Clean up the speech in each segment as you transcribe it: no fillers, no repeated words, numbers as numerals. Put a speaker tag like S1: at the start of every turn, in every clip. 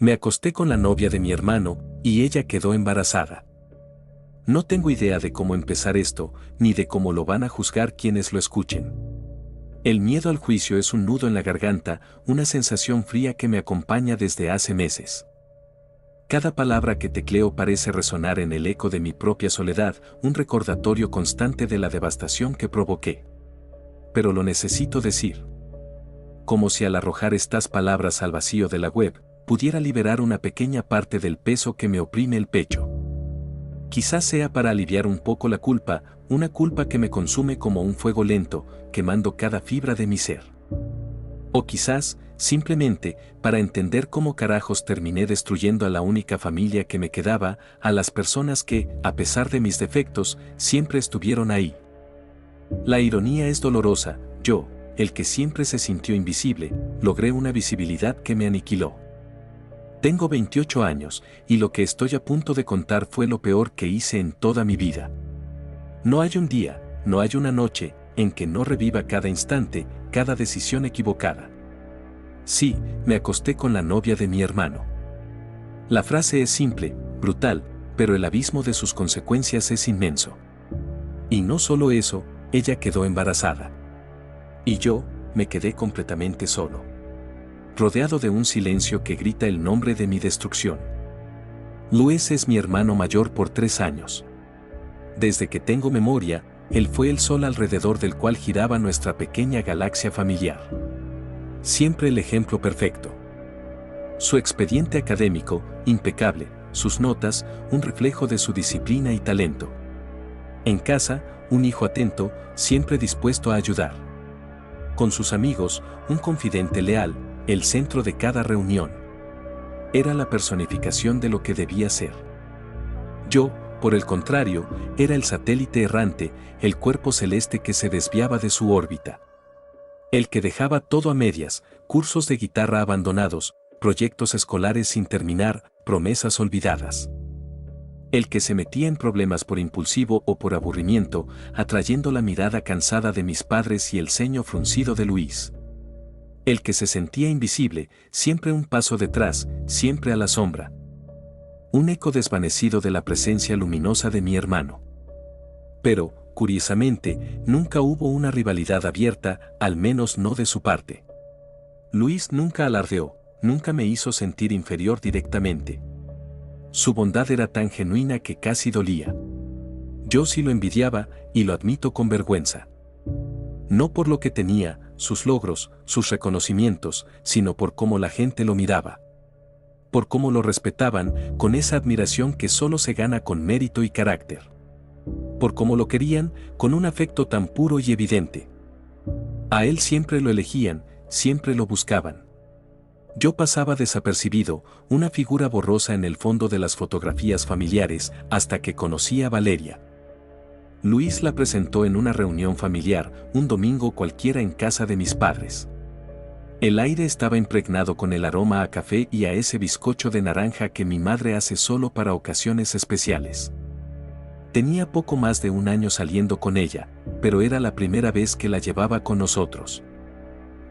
S1: Me acosté con la novia de mi hermano, y ella quedó embarazada. No tengo idea de cómo empezar esto, ni de cómo lo van a juzgar quienes lo escuchen. El miedo al juicio es un nudo en la garganta, una sensación fría que me acompaña desde hace meses. Cada palabra que tecleo parece resonar en el eco de mi propia soledad, un recordatorio constante de la devastación que provoqué. Pero lo necesito decir. Como si al arrojar estas palabras al vacío de la web, pudiera liberar una pequeña parte del peso que me oprime el pecho. Quizás sea para aliviar un poco la culpa, una culpa que me consume como un fuego lento, quemando cada fibra de mi ser. O quizás, simplemente, para entender cómo carajos terminé destruyendo a la única familia que me quedaba, a las personas que, a pesar de mis defectos, siempre estuvieron ahí. La ironía es dolorosa, yo, el que siempre se sintió invisible, logré una visibilidad que me aniquiló. Tengo 28 años, y lo que estoy a punto de contar fue lo peor que hice en toda mi vida. No hay un día, no hay una noche, en que no reviva cada instante, cada decisión equivocada. Sí, me acosté con la novia de mi hermano. La frase es simple, brutal, pero el abismo de sus consecuencias es inmenso. Y no solo eso, ella quedó embarazada. Y yo, me quedé completamente solo. Rodeado de un silencio que grita el nombre de mi destrucción. Luis es mi hermano mayor por 3 años. Desde que tengo memoria, él fue el sol alrededor del cual giraba nuestra pequeña galaxia familiar. Siempre el ejemplo perfecto. Su expediente académico, impecable, sus notas, un reflejo de su disciplina y talento. En casa, un hijo atento, siempre dispuesto a ayudar. Con sus amigos, un confidente leal, el centro de cada reunión. Era la personificación de lo que debía ser. Yo, por el contrario, era el satélite errante, el cuerpo celeste que se desviaba de su órbita. El que dejaba todo a medias, cursos de guitarra abandonados, proyectos escolares sin terminar, promesas olvidadas. El que se metía en problemas por impulsivo o por aburrimiento, atrayendo la mirada cansada de mis padres y el ceño fruncido de Luis. El que se sentía invisible, siempre un paso detrás, siempre a la sombra. Un eco desvanecido de la presencia luminosa de mi hermano. Pero, curiosamente, nunca hubo una rivalidad abierta, al menos no de su parte. Luis nunca alardeó, nunca me hizo sentir inferior directamente. Su bondad era tan genuina que casi dolía. Yo sí lo envidiaba, y lo admito con vergüenza. No por lo que tenía, sus logros, sus reconocimientos, sino por cómo la gente lo miraba. Por cómo lo respetaban, con esa admiración que solo se gana con mérito y carácter. Por cómo lo querían, con un afecto tan puro y evidente. A él siempre lo elegían, siempre lo buscaban. Yo pasaba desapercibido, una figura borrosa en el fondo de las fotografías familiares, hasta que conocí a Valeria. Luis la presentó en una reunión familiar, un domingo cualquiera en casa de mis padres. El aire estaba impregnado con el aroma a café y a ese bizcocho de naranja que mi madre hace solo para ocasiones especiales. Tenía poco más de 1 año saliendo con ella, pero era la primera vez que la llevaba con nosotros.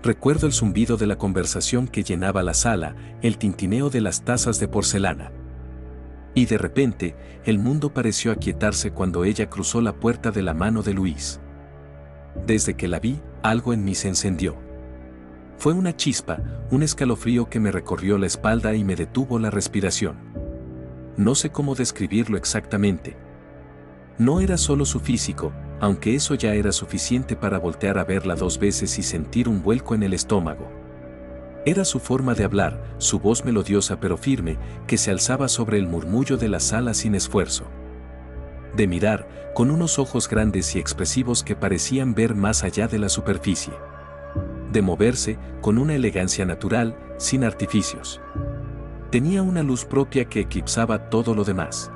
S1: Recuerdo el zumbido de la conversación que llenaba la sala, el tintineo de las tazas de porcelana. Y de repente, el mundo pareció aquietarse cuando ella cruzó la puerta de la mano de Luis. Desde que la vi, algo en mí se encendió. Fue una chispa, un escalofrío que me recorrió la espalda y me detuvo la respiración. No sé cómo describirlo exactamente. No era solo su físico, aunque eso ya era suficiente para voltear a verla 2 veces y sentir un vuelco en el estómago. Era su forma de hablar, su voz melodiosa pero firme, que se alzaba sobre el murmullo de la sala sin esfuerzo. De mirar, con unos ojos grandes y expresivos que parecían ver más allá de la superficie. De moverse, con una elegancia natural, sin artificios. Tenía una luz propia que eclipsaba todo lo demás.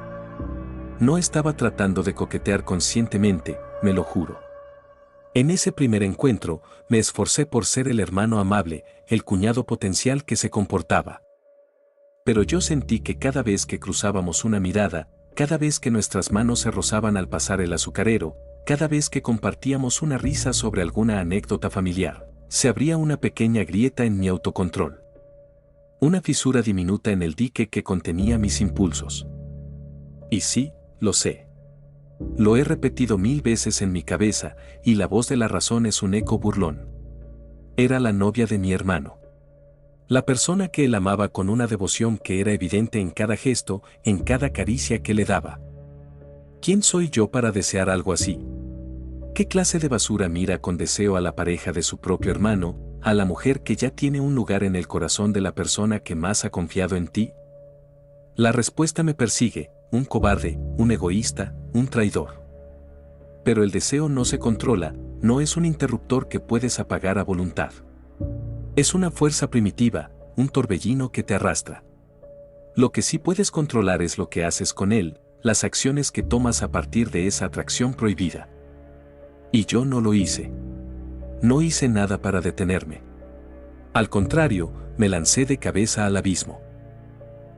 S1: No estaba tratando de coquetear conscientemente, me lo juro. En ese primer encuentro, me esforcé por ser el hermano amable, el cuñado potencial que se comportaba. Pero yo sentí que cada vez que cruzábamos una mirada, cada vez que nuestras manos se rozaban al pasar el azucarero, cada vez que compartíamos una risa sobre alguna anécdota familiar, se abría una pequeña grieta en mi autocontrol. Una fisura diminuta en el dique que contenía mis impulsos. Y sí, lo sé. Lo he repetido 1000 veces en mi cabeza, y la voz de la razón es un eco burlón. Era la novia de mi hermano. La persona que él amaba con una devoción que era evidente en cada gesto, en cada caricia que le daba. ¿Quién soy yo para desear algo así? ¿Qué clase de basura mira con deseo a la pareja de su propio hermano, a la mujer que ya tiene un lugar en el corazón de la persona que más ha confiado en ti? La respuesta me persigue: un cobarde, un egoísta, un traidor. Pero el deseo no se controla, no es un interruptor que puedes apagar a voluntad. Es una fuerza primitiva, un torbellino que te arrastra. Lo que sí puedes controlar es lo que haces con él, las acciones que tomas a partir de esa atracción prohibida. Y yo no lo hice. No hice nada para detenerme. Al contrario, me lancé de cabeza al abismo.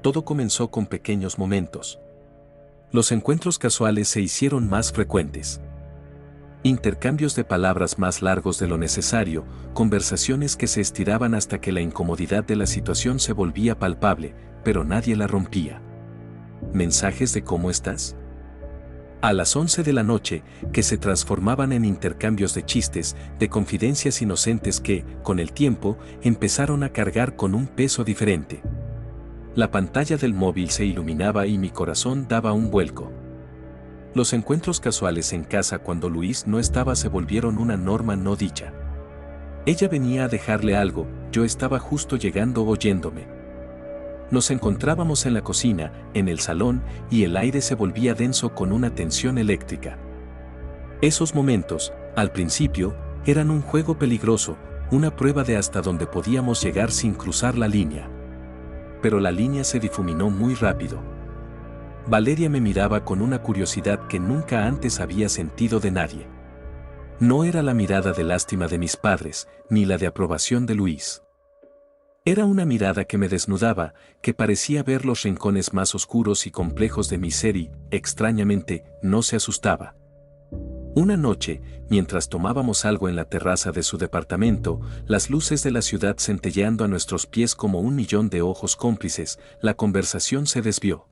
S1: Todo comenzó con pequeños momentos. Los encuentros casuales se hicieron más frecuentes. Intercambios de palabras más largos de lo necesario, conversaciones que se estiraban hasta que la incomodidad de la situación se volvía palpable, pero nadie la rompía. ¿Mensajes de cómo estás? A las 11 de la noche, que se transformaban en intercambios de chistes, de confidencias inocentes que, con el tiempo, empezaron a cargar con un peso diferente. La pantalla del móvil se iluminaba y mi corazón daba un vuelco. Los encuentros casuales en casa cuando Luis no estaba se volvieron una norma no dicha. Ella venía a dejarle algo, yo estaba justo llegando oyéndome. Nos encontrábamos en la cocina, en el salón, y el aire se volvía denso con una tensión eléctrica. Esos momentos, al principio, eran un juego peligroso, una prueba de hasta dónde podíamos llegar sin cruzar la línea. Pero la línea se difuminó muy rápido. Valeria me miraba con una curiosidad que nunca antes había sentido de nadie. No era la mirada de lástima de mis padres, ni la de aprobación de Luis. Era una mirada que me desnudaba, que parecía ver los rincones más oscuros y complejos de mi ser y, extrañamente, no se asustaba. Una noche, mientras tomábamos algo en la terraza de su departamento, las luces de la ciudad centelleando a nuestros pies como un millón de ojos cómplices, la conversación se desvió.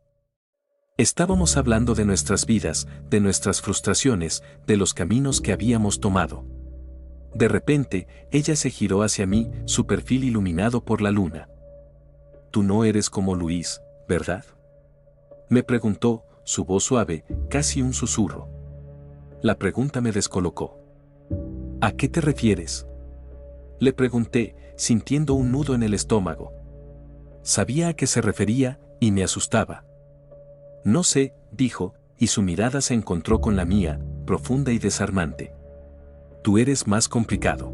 S1: Estábamos hablando de nuestras vidas, de nuestras frustraciones, de los caminos que habíamos tomado. De repente, ella se giró hacia mí, su perfil iluminado por la luna. «Tú no eres como Luis, ¿verdad?», me preguntó, su voz suave, casi un susurro. La pregunta me descolocó. «¿A qué te refieres?», le pregunté, sintiendo un nudo en el estómago. Sabía a qué se refería, y me asustaba. «No sé», dijo, y su mirada se encontró con la mía, profunda y desarmante. «Tú eres más complicado.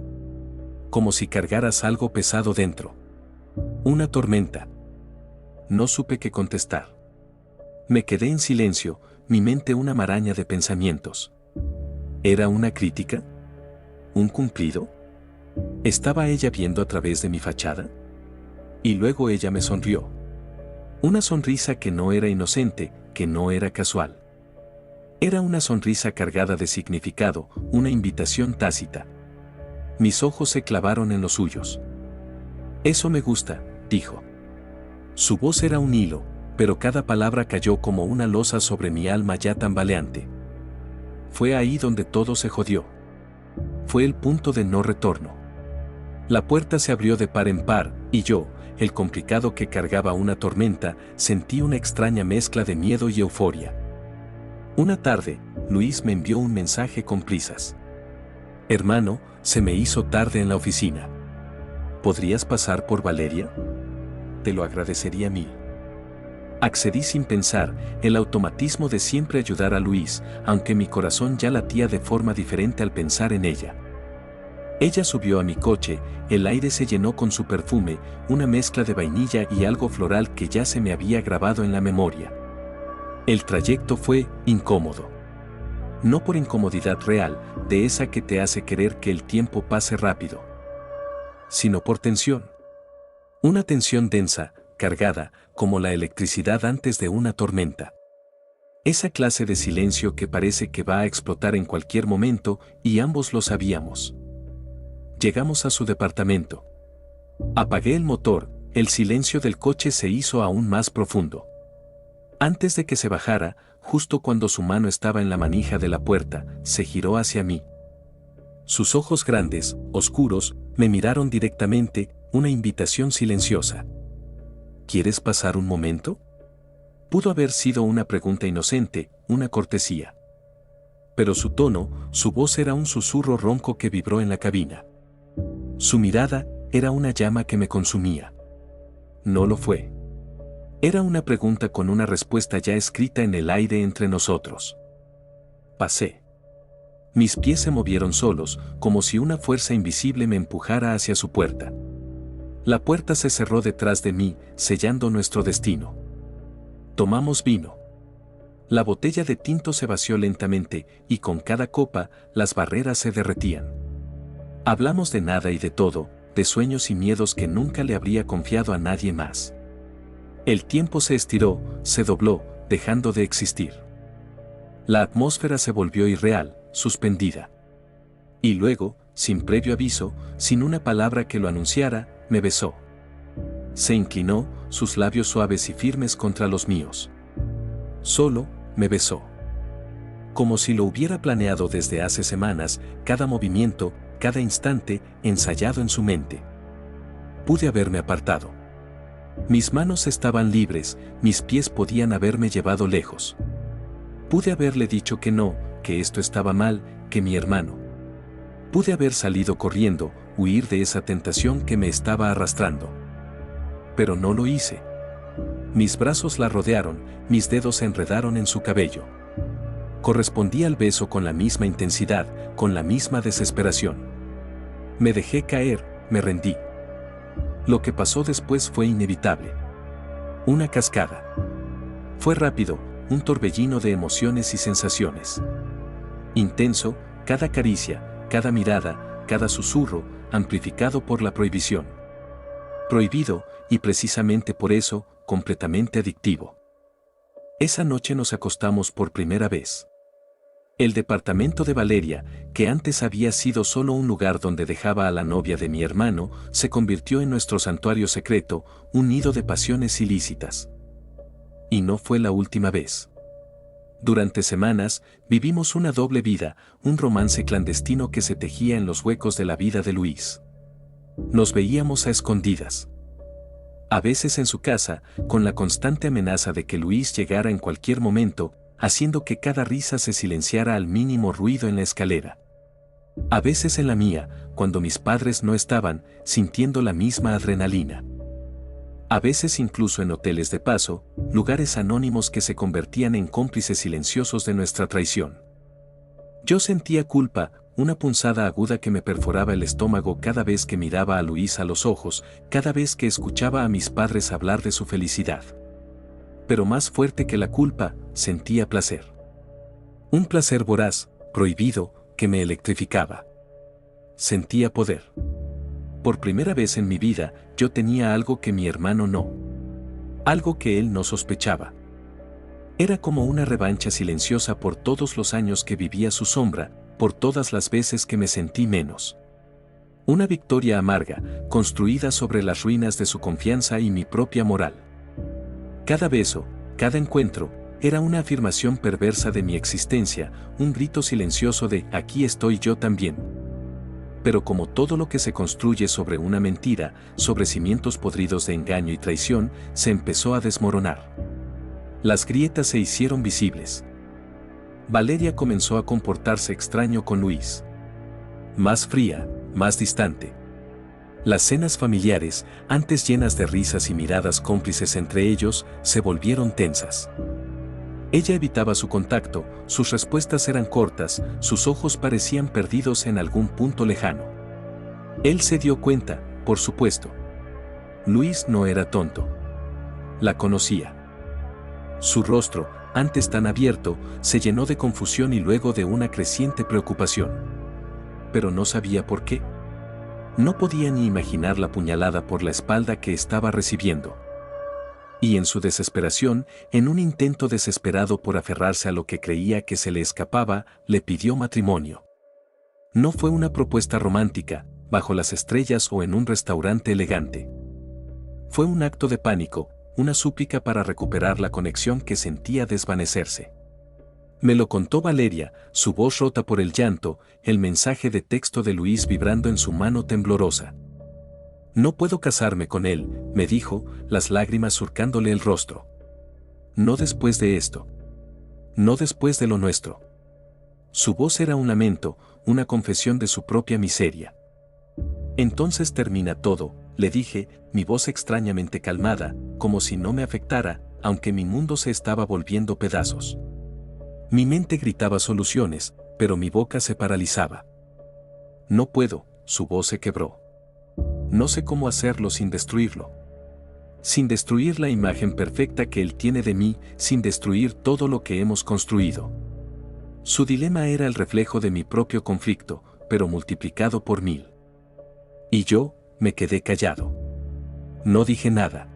S1: Como si cargaras algo pesado dentro. Una tormenta». No supe qué contestar. Me quedé en silencio, mi mente una maraña de pensamientos. ¿Era una crítica? ¿Un cumplido? ¿Estaba ella viendo a través de mi fachada? Y luego ella me sonrió. Una sonrisa que no era inocente, que no era casual. Era una sonrisa cargada de significado, una invitación tácita. Mis ojos se clavaron en los suyos. «Eso me gusta», dijo. Su voz era un hilo, pero cada palabra cayó como una losa sobre mi alma ya tambaleante. Fue ahí donde todo se jodió. Fue el punto de no retorno. La puerta se abrió de par en par, y yo, el complicado que cargaba una tormenta, sentí una extraña mezcla de miedo y euforia. Una tarde, Luis me envió un mensaje con prisas. «Hermano, se me hizo tarde en la oficina. ¿Podrías pasar por Valeria? Te lo agradecería mil». Accedí sin pensar, el automatismo de siempre ayudar a Luis, aunque mi corazón ya latía de forma diferente al pensar en ella. Ella subió a mi coche, el aire se llenó con su perfume, una mezcla de vainilla y algo floral que ya se me había grabado en la memoria. El trayecto fue incómodo. No por incomodidad real, de esa que te hace querer que el tiempo pase rápido, sino por tensión. Una tensión densa, cargada, como la electricidad antes de una tormenta. Esa clase de silencio que parece que va a explotar en cualquier momento, y ambos lo sabíamos. Llegamos a su departamento. Apagué el motor, el silencio del coche se hizo aún más profundo. Antes de que se bajara, justo cuando su mano estaba en la manija de la puerta, se giró hacia mí. Sus ojos grandes, oscuros, me miraron directamente, una invitación silenciosa. ¿Quieres pasar un momento? Pudo haber sido una pregunta inocente, una cortesía. Pero su tono, su voz era un susurro ronco que vibró en la cabina. Su mirada era una llama que me consumía. No lo fue. Era una pregunta con una respuesta ya escrita en el aire entre nosotros. Pasé. Mis pies se movieron solos, como si una fuerza invisible me empujara hacia su puerta. La puerta se cerró detrás de mí, sellando nuestro destino. Tomamos vino. La botella de tinto se vació lentamente, y con cada copa, las barreras se derretían. Hablamos de nada y de todo, de sueños y miedos que nunca le habría confiado a nadie más. El tiempo se estiró, se dobló, dejando de existir. La atmósfera se volvió irreal, suspendida. Y luego, sin previo aviso, sin una palabra que lo anunciara, me besó. Se inclinó, sus labios suaves y firmes contra los míos. Solo, me besó. Como si lo hubiera planeado desde hace semanas, cada movimiento, cada instante, ensayado en su mente. Pude haberme apartado. Mis manos estaban libres, mis pies podían haberme llevado lejos. Pude haberle dicho que no, que esto estaba mal, que mi hermano. Pude haber salido corriendo, huir de esa tentación que me estaba arrastrando. Pero no lo hice. Mis brazos la rodearon, mis dedos se enredaron en su cabello. Correspondí al beso con la misma intensidad, con la misma desesperación. Me dejé caer, me rendí. Lo que pasó después fue inevitable. Una cascada. Fue rápido, un torbellino de emociones y sensaciones. Intenso, cada caricia, cada mirada, cada susurro, amplificado por la prohibición. Prohibido, y precisamente por eso, completamente adictivo. Esa noche nos acostamos por primera vez. El departamento de Valeria, que antes había sido solo un lugar donde dejaba a la novia de mi hermano, se convirtió en nuestro santuario secreto, un nido de pasiones ilícitas. Y no fue la última vez. Durante semanas, vivimos una doble vida, un romance clandestino que se tejía en los huecos de la vida de Luis. Nos veíamos a escondidas. A veces en su casa, con la constante amenaza de que Luis llegara en cualquier momento, haciendo que cada risa se silenciara al mínimo ruido en la escalera. A veces en la mía, cuando mis padres no estaban, sintiendo la misma adrenalina. A veces incluso en hoteles de paso, lugares anónimos que se convertían en cómplices silenciosos de nuestra traición. Yo sentía culpa, una punzada aguda que me perforaba el estómago cada vez que miraba a Luis a los ojos, cada vez que escuchaba a mis padres hablar de su felicidad. Pero más fuerte que la culpa, sentía placer. Un placer voraz, prohibido, que me electrificaba. Sentía poder. Por primera vez en mi vida, yo tenía algo que mi hermano no. Algo que él no sospechaba. Era como una revancha silenciosa por todos los años que vivía a su sombra, por todas las veces que me sentí menos. Una victoria amarga, construida sobre las ruinas de su confianza y mi propia moral. Cada beso, cada encuentro, era una afirmación perversa de mi existencia, un grito silencioso de «aquí estoy yo también». Pero como todo lo que se construye sobre una mentira, sobre cimientos podridos de engaño y traición, se empezó a desmoronar. Las grietas se hicieron visibles. Valeria comenzó a comportarse extraño con Luis. Más fría, más distante. Las cenas familiares, antes llenas de risas y miradas cómplices entre ellos, se volvieron tensas. Ella evitaba su contacto, sus respuestas eran cortas, sus ojos parecían perdidos en algún punto lejano. Él se dio cuenta, por supuesto. Luis no era tonto. La conocía. Su rostro, antes tan abierto, se llenó de confusión y luego de una creciente preocupación. Pero no sabía por qué. No podía ni imaginar la puñalada por la espalda que estaba recibiendo. Y en su desesperación, en un intento desesperado por aferrarse a lo que creía que se le escapaba, le pidió matrimonio. No fue una propuesta romántica, bajo las estrellas o en un restaurante elegante. Fue un acto de pánico, una súplica para recuperar la conexión que sentía desvanecerse. Me lo contó Valeria, su voz rota por el llanto, el mensaje de texto de Luis vibrando en su mano temblorosa. No puedo casarme con él, me dijo, las lágrimas surcándole el rostro. No después de esto. No después de lo nuestro. Su voz era un lamento, una confesión de su propia miseria. Entonces termina todo, le dije, mi voz extrañamente calmada, como si no me afectara, aunque mi mundo se estaba volviendo pedazos. Mi mente gritaba soluciones, pero mi boca se paralizaba. No puedo, su voz se quebró. No sé cómo hacerlo sin destruirlo. Sin destruir la imagen perfecta que él tiene de mí, sin destruir todo lo que hemos construido. Su dilema era el reflejo de mi propio conflicto, pero multiplicado por 1000. Y yo, me quedé callado. No dije nada.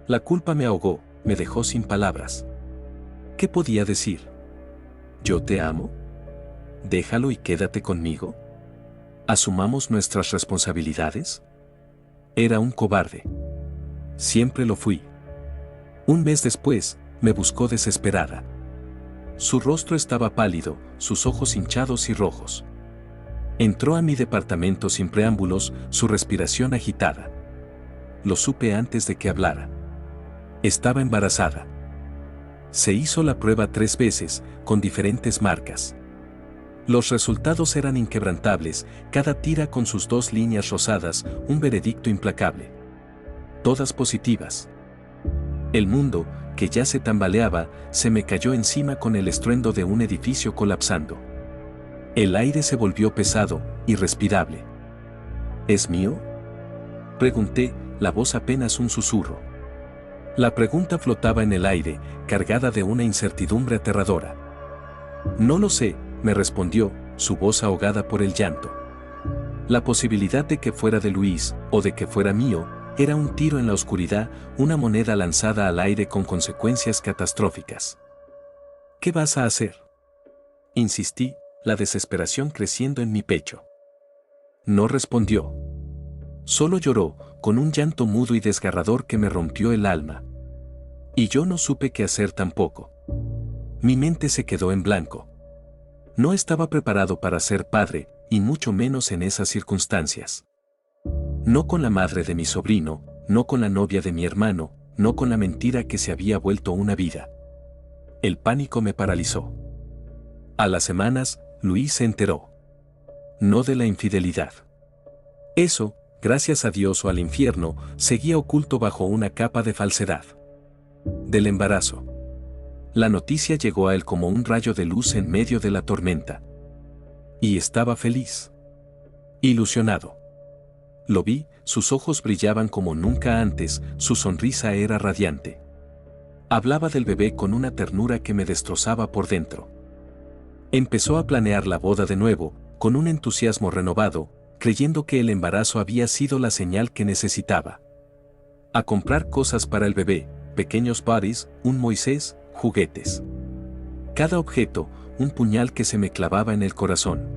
S1: La culpa me ahogó, me dejó sin palabras. ¿Qué podía decir? ¿Yo te amo? Déjalo y quédate conmigo. ¿Asumamos nuestras responsabilidades? Era un cobarde. Siempre lo fui. Un mes después, me buscó desesperada. Su rostro estaba pálido, sus ojos hinchados y rojos. Entró a mi departamento sin preámbulos, su respiración agitada. Lo supe antes de que hablara. Estaba embarazada. Se hizo la prueba 3 veces, con diferentes marcas. Los resultados eran inquebrantables, cada tira con sus 2 líneas rosadas, un veredicto implacable. Todas positivas. El mundo, que ya se tambaleaba, se me cayó encima con el estruendo de un edificio colapsando. El aire se volvió pesado, irrespirable. ¿Es mío? Pregunté, la voz apenas un susurro. La pregunta flotaba en el aire, cargada de una incertidumbre aterradora. No lo sé, me respondió, su voz ahogada por el llanto. La posibilidad de que fuera de Luis, o de que fuera mío, era un tiro en la oscuridad, una moneda lanzada al aire con consecuencias catastróficas. ¿Qué vas a hacer? Insistí, la desesperación creciendo en mi pecho. No respondió. Solo lloró, con un llanto mudo y desgarrador que me rompió el alma. Y yo no supe qué hacer tampoco. Mi mente se quedó en blanco. No estaba preparado para ser padre, y mucho menos en esas circunstancias. No con la madre de mi sobrino, no con la novia de mi hermano, no con la mentira que se había vuelto una vida. El pánico me paralizó. A las semanas, Luis se enteró. No de la infidelidad. Eso, gracias a Dios o al infierno, seguía oculto bajo una capa de falsedad. Del embarazo. La noticia llegó a él como un rayo de luz en medio de la tormenta. Y estaba feliz. Ilusionado. Lo vi, sus ojos brillaban como nunca antes, su sonrisa era radiante. Hablaba del bebé con una ternura que me destrozaba por dentro. Empezó a planear la boda de nuevo, con un entusiasmo renovado, creyendo que el embarazo había sido la señal que necesitaba. A comprar cosas para el bebé, pequeños paris, un Moisés, juguetes. Cada objeto, un puñal que se me clavaba en el corazón.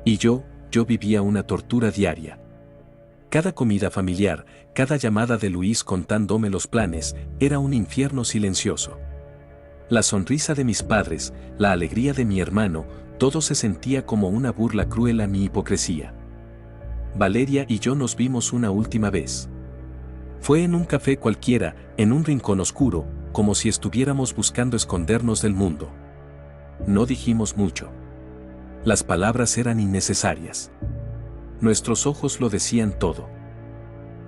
S1: Y yo vivía una tortura diaria. Cada comida familiar, cada llamada de Luis contándome los planes, era un infierno silencioso. La sonrisa de mis padres, la alegría de mi hermano, todo se sentía como una burla cruel a mi hipocresía. Valeria y yo nos vimos una última vez. Fue en un café cualquiera, en un rincón oscuro, como si estuviéramos buscando escondernos del mundo. No dijimos mucho. Las palabras eran innecesarias. Nuestros ojos lo decían todo.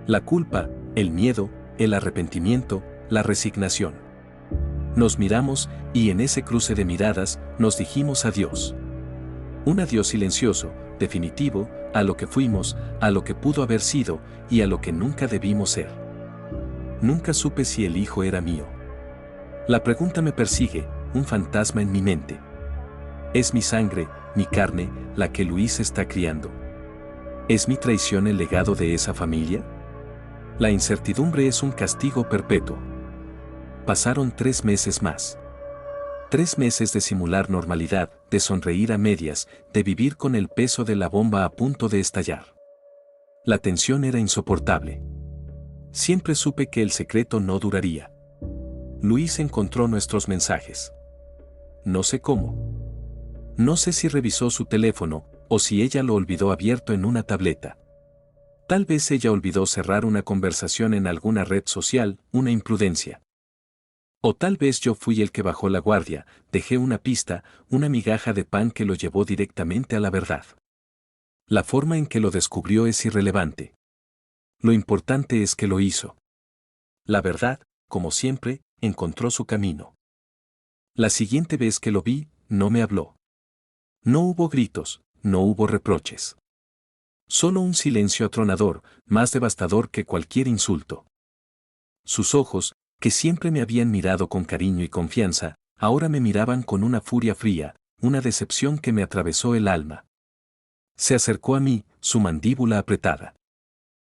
S1: La culpa, el miedo, el arrepentimiento, la resignación. Nos miramos, y en ese cruce de miradas, nos dijimos adiós. Un adiós silencioso, definitivo, a lo que fuimos, a lo que pudo haber sido, y a lo que nunca debimos ser. Nunca supe si el hijo era mío. La pregunta me persigue, un fantasma en mi mente. ¿Es mi sangre, mi carne, la que Luis está criando? ¿Es mi traición el legado de esa familia? La incertidumbre es un castigo perpetuo. Pasaron 3 meses más. 3 meses de simular normalidad, de sonreír a medias, de vivir con el peso de la bomba a punto de estallar. La tensión era insoportable. Siempre supe que el secreto no duraría. Luis encontró nuestros mensajes. No sé cómo. No sé si revisó su teléfono, o si ella lo olvidó abierto en una tableta. Tal vez ella olvidó cerrar una conversación en alguna red social, una imprudencia. O tal vez yo fui el que bajó la guardia, dejé una pista, una migaja de pan que lo llevó directamente a la verdad. La forma en que lo descubrió es irrelevante. Lo importante es que lo hizo. La verdad, como siempre, encontró su camino. La siguiente vez que lo vi, no me habló. No hubo gritos, no hubo reproches. Solo un silencio atronador, más devastador que cualquier insulto. Sus ojos, que siempre me habían mirado con cariño y confianza, ahora me miraban con una furia fría, una decepción que me atravesó el alma. Se acercó a mí, su mandíbula apretada.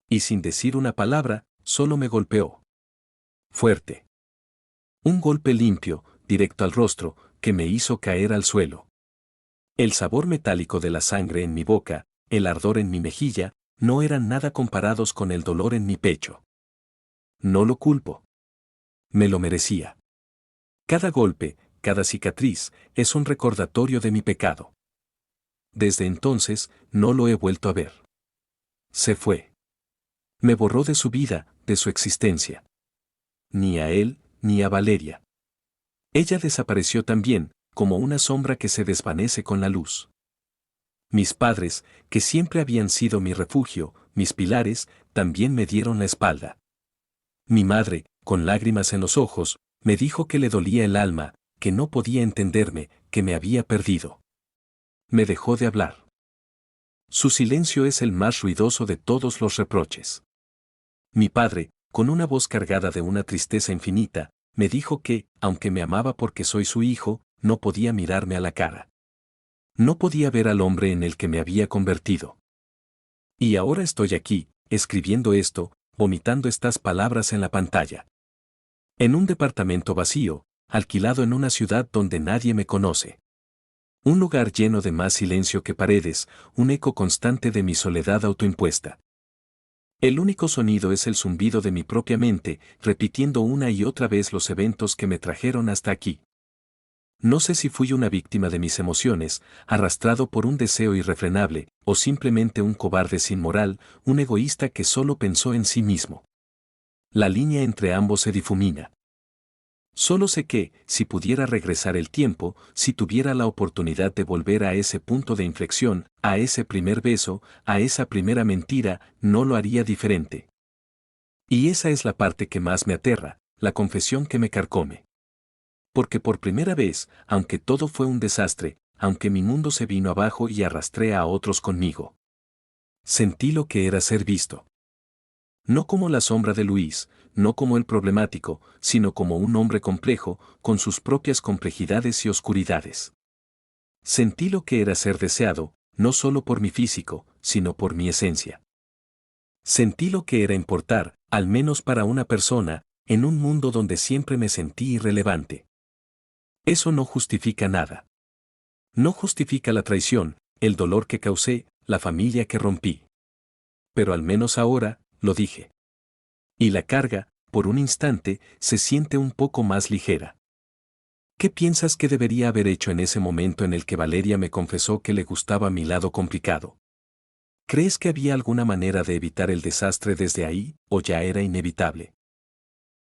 S1: Y sin decir una palabra, solo me golpeó. Fuerte. Un golpe limpio, directo al rostro, que me hizo caer al suelo. El sabor metálico de la sangre en mi boca, el ardor en mi mejilla, no eran nada comparados con el dolor en mi pecho. No lo culpo. Me lo merecía. Cada golpe, cada cicatriz, es un recordatorio de mi pecado. Desde entonces, no lo he vuelto a ver. Se fue. Me borró de su vida, de su existencia. Ni a él, ni a Valeria. Ella desapareció también, como una sombra que se desvanece con la luz. Mis padres, que siempre habían sido mi refugio, mis pilares, también me dieron la espalda. Mi madre, con lágrimas en los ojos, me dijo que le dolía el alma, que no podía entenderme, que me había perdido. Me dejó de hablar. Su silencio es el más ruidoso de todos los reproches. Mi padre, con una voz cargada de una tristeza infinita, me dijo que, aunque me amaba porque soy su hijo, no podía mirarme a la cara. No podía ver al hombre en el que me había convertido. Y ahora estoy aquí, escribiendo esto, vomitando estas palabras en la pantalla. En un departamento vacío, alquilado en una ciudad donde nadie me conoce. Un lugar lleno de más silencio que paredes, un eco constante de mi soledad autoimpuesta. El único sonido es el zumbido de mi propia mente, repitiendo una y otra vez los eventos que me trajeron hasta aquí. No sé si fui una víctima de mis emociones, arrastrado por un deseo irrefrenable, o simplemente un cobarde sin moral, un egoísta que solo pensó en sí mismo. La línea entre ambos se difumina. Solo sé que, si pudiera regresar el tiempo, si tuviera la oportunidad de volver a ese punto de inflexión, a ese primer beso, a esa primera mentira, no lo haría diferente. Y esa es la parte que más me aterra, la confesión que me carcome. Porque por primera vez, aunque todo fue un desastre, aunque mi mundo se vino abajo y arrastré a otros conmigo, sentí lo que era ser visto. No como la sombra de Luis, no como el problemático, sino como un hombre complejo, con sus propias complejidades y oscuridades. Sentí lo que era ser deseado, no solo por mi físico, sino por mi esencia. Sentí lo que era importar, al menos para una persona, en un mundo donde siempre me sentí irrelevante. Eso no justifica nada. No justifica la traición, el dolor que causé, la familia que rompí. Pero al menos ahora, lo dije. Y la carga, por un instante, se siente un poco más ligera. ¿Qué piensas que debería haber hecho en ese momento en el que Valeria me confesó que le gustaba mi lado complicado? ¿Crees que había alguna manera de evitar el desastre desde ahí, o ya era inevitable?